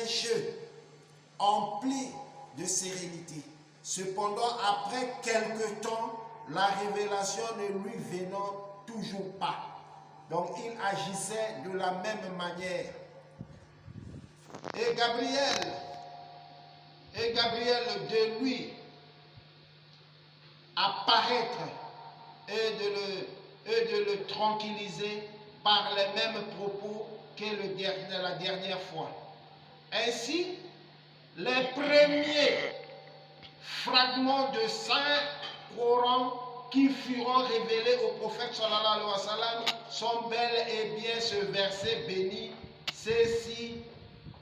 jeu, empli de sérénité. Cependant, après quelque temps, la révélation ne lui venant toujours pas. Donc, il agissait de la même manière. Et Gabriel, de lui apparaître et de le tranquilliser par les mêmes propos que la dernière fois. Ainsi, les premiers fragments de Saint-Coran qui furent révélés au prophète sallallahu alayhi wa sallam sont bel et bien ce verset béni, ceci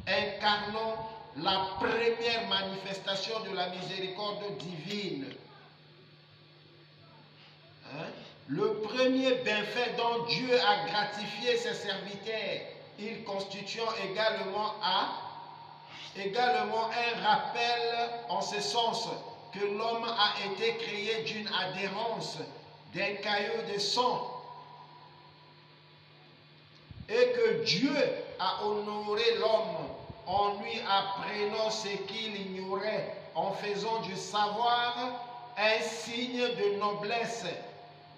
incarnant la première manifestation de la miséricorde divine. Le premier bienfait dont Dieu a gratifié ses serviteurs, il constituant également un rappel en ce sens que l'homme a été créé d'une adhérence, d'un caillot de sang, et que Dieu a honoré l'homme en lui apprenant ce qu'il ignorait, en faisant du savoir un signe de noblesse,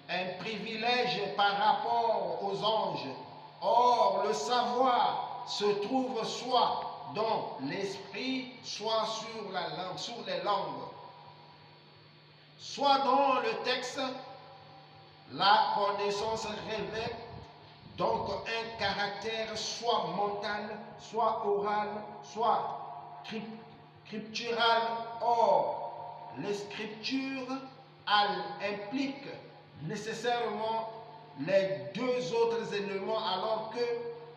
un privilège par rapport aux anges. Or, le savoir se trouve soit dans l'esprit, soit sur les langues. Soit dans le texte, la connaissance révèle donc un caractère soit mental, soit oral, soit scriptural. Or, les scriptures impliquent nécessairement les deux autres éléments, alors que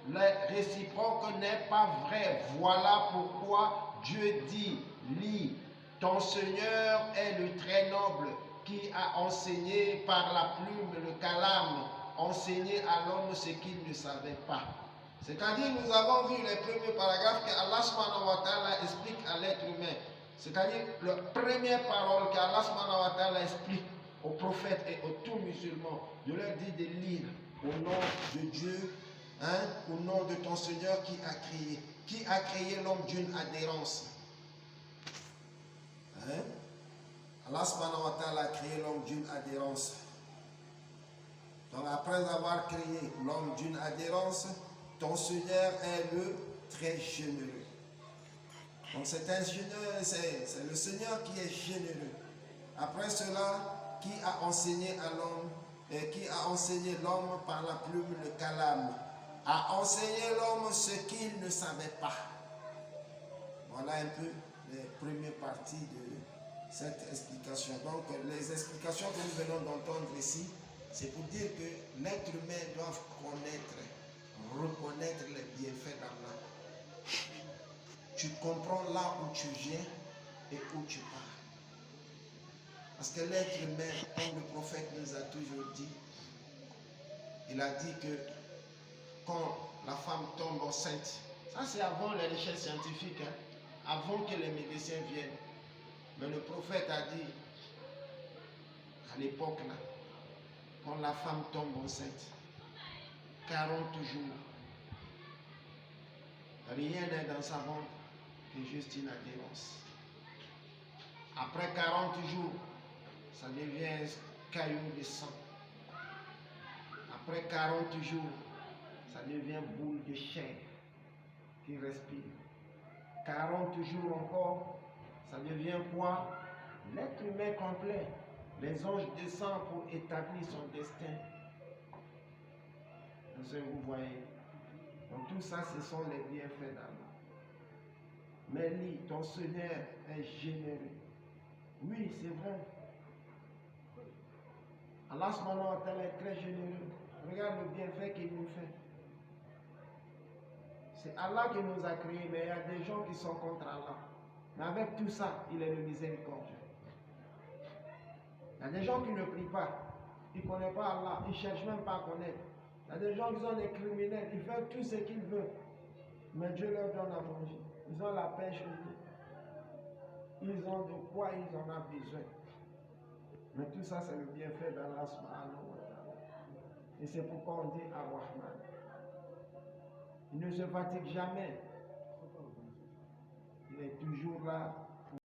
le réciproque n'est pas vrai. Voilà pourquoi Dieu dit, lis, ton Seigneur est le très noble qui a enseigné par la plume le calame, enseigné à l'homme ce qu'il ne savait pas. C'est-à-dire, nous avons vu les premiers paragraphes que Allah subhanahu wa ta'ala explique à l'être humain. C'est-à-dire, la première parole qu'Allah subhanahu wa ta'ala explique aux prophètes et aux tous musulmans, de leur dire de lire au nom de Dieu, au nom de ton Seigneur qui a créé l'homme d'une adhérence. Allah subhanahu wa ta'ala a créé l'homme d'une adhérence. Donc après avoir créé l'homme d'une adhérence, ton Seigneur est le très généreux. Donc c'est le Seigneur qui est généreux. Après cela, qui a enseigné à l'homme, et qui a enseigné l'homme par la plume le calame, a enseigné l'homme ce qu'il ne savait pas. Voilà un peu les premières parties de cette explication. Donc les explications que nous venons d'entendre ici, c'est pour dire que l'être humain doit reconnaître les bienfaits d'Allah. Tu comprends là où tu viens et où tu pars. Parce que l'être humain, comme le prophète nous a toujours dit, il a dit que quand la femme tombe enceinte, ça c'est avant les recherches scientifiques, avant que les médecins viennent. Mais le prophète a dit, à l'époque là, quand la femme tombe enceinte, 40 jours, rien n'est dans sa ventre que juste une adhérence. Après 40 jours, ça devient un caillou de sang. Après 40 jours, ça devient boule de chair qui respire. 40 jours encore, ça devient quoi? L'être humain complet. Les anges descendent pour établir son destin. Vous voyez. Donc tout ça, ce sont les bienfaits d'Allah. Mais lis, ton Seigneur est généreux. Oui, c'est vrai. Allah subhanahu wa ta'ala est très généreux. Regarde le bienfait qu'il nous fait. C'est Allah qui nous a créés, mais il y a des gens qui sont contre Allah. Mais avec tout ça, il est le miséricordieux. Il y a des gens qui ne prient pas. Ils ne connaissent pas Allah. Ils ne cherchent même pas à connaître. Il y a des gens qui sont des criminels. Ils font tout ce qu'ils veulent. Mais Dieu leur donne à manger. Ils ont la paix chez eux. Ils ont de quoi ils en ont besoin. Mais tout ça, c'est le bienfait d'Allah subhanahu wa ta'ala. Et c'est pourquoi on dit Ar-Rahman. Il ne se fatigue jamais. toujours là